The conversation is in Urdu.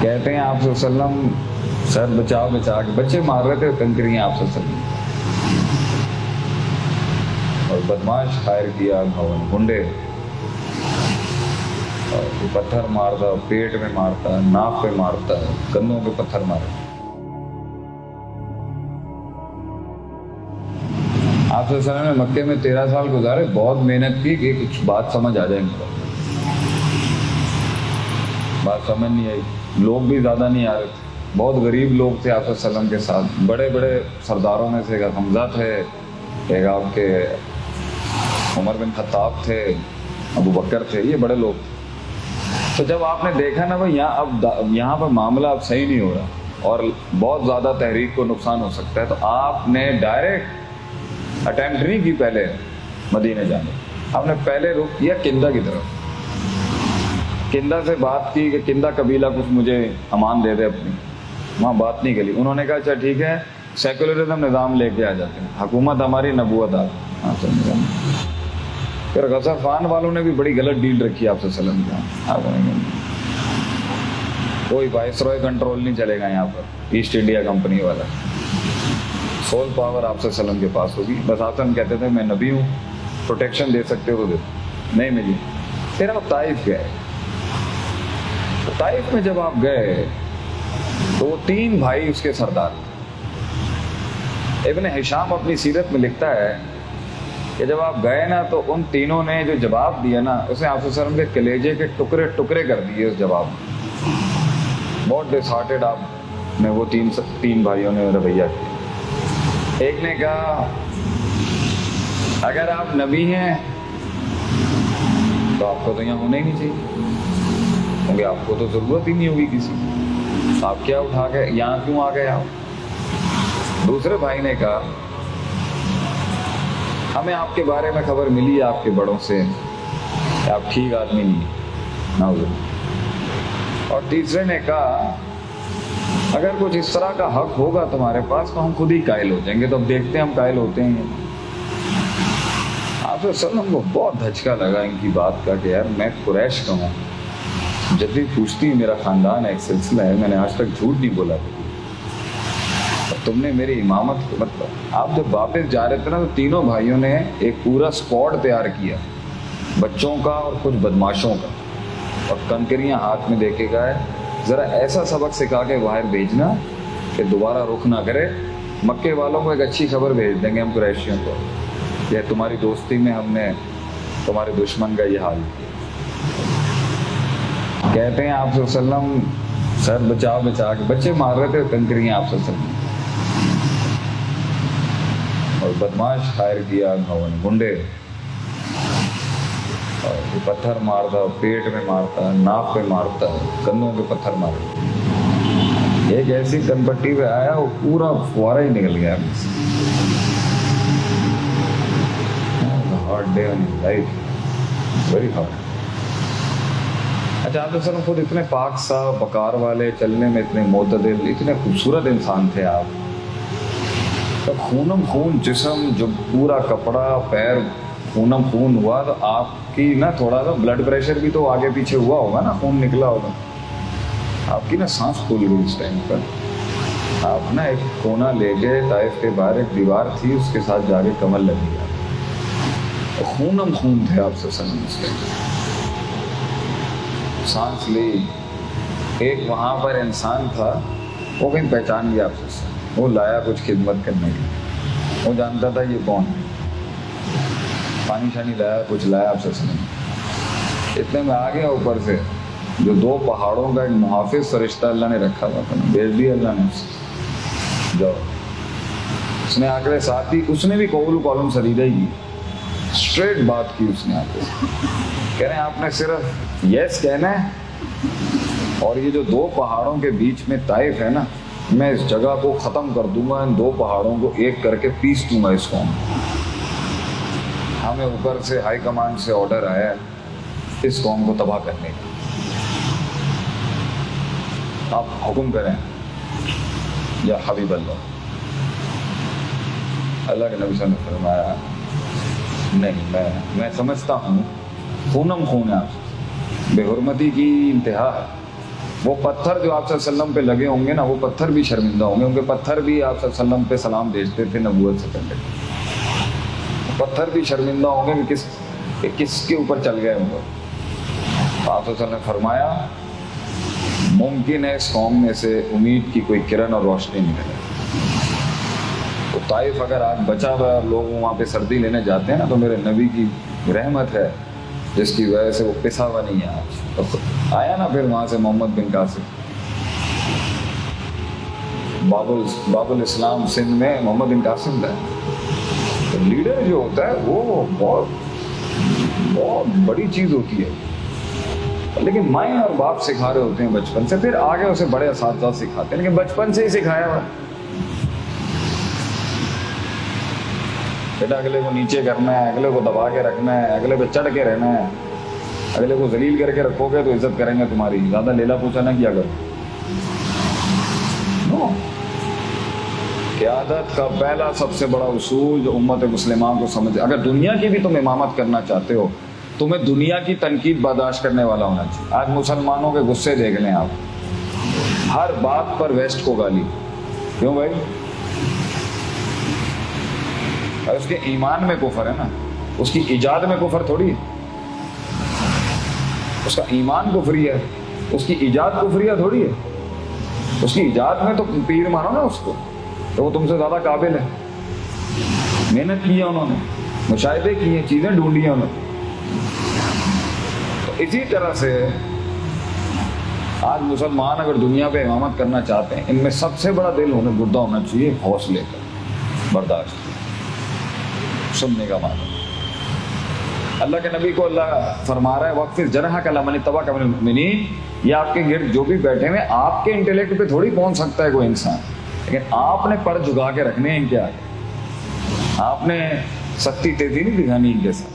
کہتے ہیں آپ صلی اللہ علیہ وسلم سر بچا بچا کے بچے مار رہے تھے کنکریاں آپ صلی اللہ علیہ وسلم، اور بدماش فائر کیا گنڈے، اور پتھر مارتا، پیٹ میں مارتا، ناک پہ مارتا، کندھوں پہ پتھر مارتا۔ آپ صلی اللہ علیہ وسلم نے مکے میں 13 سال گزارے، بہت محنت کی کہ کچھ بات سمجھ آ جائے ان کو، بات سمجھ نہیں آئی، لوگ بھی زیادہ نہیں آ رہے تھے، بہت غریب لوگ تھے آپ صلی اللہ علیہ وسلم کے ساتھ۔ بڑے بڑے سرداروں میں سے ایک حمزہ تھے، ایک آپ کے عمر بن خطاب تھے، ابو بکر تھے، یہ بڑے لوگ تھے۔ تو جب آپ نے دیکھا نا بھائی یہاں پر معاملہ اب صحیح نہیں ہو رہا اور بہت زیادہ تحریک کو نقصان ہو سکتا ہے، تو آپ نے ڈائریکٹ اٹیمپٹ نہیں کی پہلے مدینے جانے، آپ نے پہلے رخ کیا کندہ کی طرف، کندہ سے بات کی کہ کندہ قبیلہ کچھ مجھے امان دے دے اپنی، وہاں بات نہیں کری۔ انہوں نے کہا اچھا ٹھیک ہے، سیکولرزم نظام لے کے آ جاتے ہیں، حکومت ہماری نبوت آپ۔ پھر غطفان والوں نے بھی بڑی غلط ڈیل رکھی آپ صلی اللہ علیہ وسلم کا، کوئی وائس رائے کنٹرول نہیں چلے گا یہاں پر، ایسٹ انڈیا کمپنی والا، سول پاور آپ صلی اللہ علیہ وسلم کے پاس ہوگی، بس آپ ہم کہتے تھے میں نبی ہوں، پروٹیکشن دے سکتے ہو تو دے، نہیں ملی۔ پھر آپ طائف گئے، طائف میں جب آپ گئے تو وہ 3 بھائی اس کے سردار تھے۔ ابن ہشام اپنی سیرت میں لکھتا ہے کہ جب آپ گئے نا تو ان تینوں نے جو جواب دیا نا، اس نے آپ صلی اللہ علیہ وسلم کے کلیجے کے ٹکڑے ٹکڑے کر دیے اس جواب میں، بہت ڈس ہارٹیڈ آپ نے وہ تین بھائیوں نے رویہ کیا۔ ایک نے کہا اگر آپ نبی ہیں تو آپ کو تو یہاں ہونا ہی نہیں چاہیے، کیونکہ آپ کو تو ضرورت ہی نہیں ہوگی کسی کی، آپ کیا اٹھا کے یہاں کیوں آ گئے آپ؟ دوسرے بھائی نے کہا ہمیں آپ کے بارے میں خبر ملی ہے آپ کے بڑوں سے کہ آپ ٹھیک آدمی نہیں، اور تیسرے نے کہا اگر کچھ اس طرح کا حق ہوگا تمہارے پاس تو ہم خود ہی قائل ہو جائیں گے، تو اب دیکھتے ہیں ہم قائل ہوتے ہیں۔ آپ صلی اللہ علیہ وسلم کو بہت دھچکا لگا ان کی بات کا کہ یار میں قریش کا ہوں، جب بھی پوچھتی میرا خاندان ایک سلسلہ ہے، میں نے آج تک جھوٹ نہیں بولا، تم نے میری امامت کو مطلب۔ آپ جب واپس جا رہے تھے نا تو تینوں بھائیوں نے ایک پورا اسکواڈ تیار کیا، بچوں کا اور کچھ بدماشوں کا، اور کنکریاں ہاتھ میں دے کے گئے ذرا ایسا سبق سکھا کے باہر بھیجنا کہ دوبارہ رخ نہ کرے، مکے والوں کو ایک اچھی خبر بھیج دیں گے ہم قریشیوں کو کہ تمہاری دوستی میں ہم نے تمہارے دشمن کا یہ حال کیا۔ کہتے ہیں آپ صلی اللہ علیہ وسلم سر بچا بچا کے بچے مار رہے تھے کنکریاں آپ صلی اللہ علیہ وسلم، اور بدماش فائر کیا گنڈے، اور پتھر مارتا، پیٹ میں مارتا، ناک پہ مارتا، کندھوں پہ پتھر مارتا۔ ایک ایسی کن پٹی پہ آیا وہ پورا فوارہ ہی نکل گیا۔ Hard day in life, very hard. اچھا آپ وسلم خود اتنے پاک صاف وقار والے، چلنے میں اتنے معتدل، اتنے خوبصورت انسان تھے آپ، تب خونم خون جسم، جو پورا کپڑا پیر خونم خون ہوا تو آپ کی نا تھوڑا سا بلڈ پریشر بھی تو آگے پیچھے ہوا ہوگا نا، خون نکلا ہوگا، آپ کی نا سانس پھول گئی اس ٹائم پر۔ آپ نا ایک کونا لے گئے، طائف کے باہر ایک دیوار تھی اس کے ساتھ جا کے کمل لگی آپ، خونم خون تھے آپ سے سنم اس ٹائم۔ سانس لی، ایک وہاں پر انسان تھا وہ کہیں پہچان گیا آپ سے، وہ لایا کچھ خدمت کرنے کی، وہ جانتا تھا یہ کون ہے، پانی شانی لایا، کچھ لایا آپ سے سنم۔ اتنے میں آ گیا اوپر سے جو 2 پہاڑوں کا ایک محافظ فرشتہ اللہ نے رکھا تھا، بھیج دیا اللہ نے اسے، جاؤ۔ اس نے آکڑے ساتھ ہی اس نے بھی قول کالم سریدہ ہی اسٹریٹ بات کی، اس نے آ کے کہہ رہے ہیں آپ نے صرف یس کہنا ہے، اور یہ جو 2 پہاڑوں کے بیچ میں طائف ہے نا، میں اس جگہ کو ختم کر دوں گا، ان 2 پہاڑوں کو ایک کر کے پیس دوں گا اس قوم۔ ہمیں اوپر سے ہائی کمانڈ سے آرڈر آیا ہے اس قوم کو تباہ کرنے کا، آپ حکم کریں یا حبیب اللہ۔ اللہ کے نبی صلی اللہ علیہ وسلم نے فرمایا نہیں، میں سمجھتا ہوں خونم خون ہے، آپ بے حرمتی کی انتہا ہے، وہ پتھر جو آپ صلی اللہ علیہ وسلم پہ لگے ہوں گے نا، وہ پتھر بھی شرمندہ ہوں گے، ان کے پتھر بھی آپ صلی اللہ علیہ وسلم پہ سلام بھیجتے تھے نبوت سے پہلے، پتھر بھی شرمندہ ہوں گے کہ کس کے اوپر چل گئے ہوں گے۔ آپ صلی اللہ علیہ وسلم نے فرمایا ممکن ہے اس قوم میں سے امید کی کوئی کرن اور روشنی نکلے۔ تو طائف اگر آج بچا ہوا ہے اور لوگ وہاں پہ سردی لینے جاتے ہیں نا، تو میرے نبی کی رحمت ہے جس کی وجہ سے وہ پسا ہوا نہیں ہے آج۔ تو آیا نا پھر وہاں سے محمد بن قاسم، باب الاسلام سندھ میں محمد بن قاسم تھا۔ تو لیڈر جو ہوتا ہے وہ بہت بڑی چیز ہوتی ہے، لیکن مائیں اور باپ سکھا رہے ہوتے ہیں بچپن سے، پھر آگے اسے بڑے اساتذہ سکھاتے ہیں، لیکن بچپن سے ہی سکھایا ہوا بیٹا اگلے کو نیچے کرنا ہے، اگلے کو دبا کے رکھنا ہے، اگلے پہ چڑھ کے رہنا ہے، اگلے کو ذلیل کر کے رکھو گے تو عزت کریں گے تمہاری، زیادہ لیلا پوچھا نہ کیا کرو۔ قیادت کا پہلا سب سے بڑا اصول جو امت مسلمہ کو سمجھے، اگر دنیا کی بھی تم امامت کرنا چاہتے ہو، تمہیں دنیا کی تنقید برداشت کرنے والا ہونا چاہیے۔ آج مسلمانوں کے غصے دیکھ لیں آپ، ہر بات پر ویسٹ کو گالی، کیوں بھائی؟ اس کے ایمان میں کفر ہے نا، اس کی ایجاد میں کفر تھوڑی ہے، اس کا ایمان کفری ہے، اس کی ایجاد کفریہ تھوڑی ہے۔ اس کی ایجاد میں تو پیر مانو نا اس کو، تو وہ تم سے زیادہ قابل ہے، محنت کی ہے انہوں نے، مشاہدے کیے، چیزیں ڈھونڈی ہیں انہوں نے۔ تو اسی طرح سے آج مسلمان اگر دنیا پہ امامت کرنا چاہتے ہیں، ان میں سب سے بڑا دل ہونا، گردہ ہونا چاہیے حوصلے کا، برداشت، سننے کا معنی۔ اللہ کے نبی کو اللہ فرما رہا ہے وقفظ جناحک لمن اتبعک من المؤمنین، یہ آپ کے گرد جو بھی بیٹھے ہوئے، آپ کے انٹلیکٹ پہ تھوڑی پہنچ سکتا ہے کوئی انسان، لیکن آپ نے پر جھکا کے رکھنے ہیں ان کے آگے، آپ نے سختی تیزی نہیں دکھانی ان کے ساتھ۔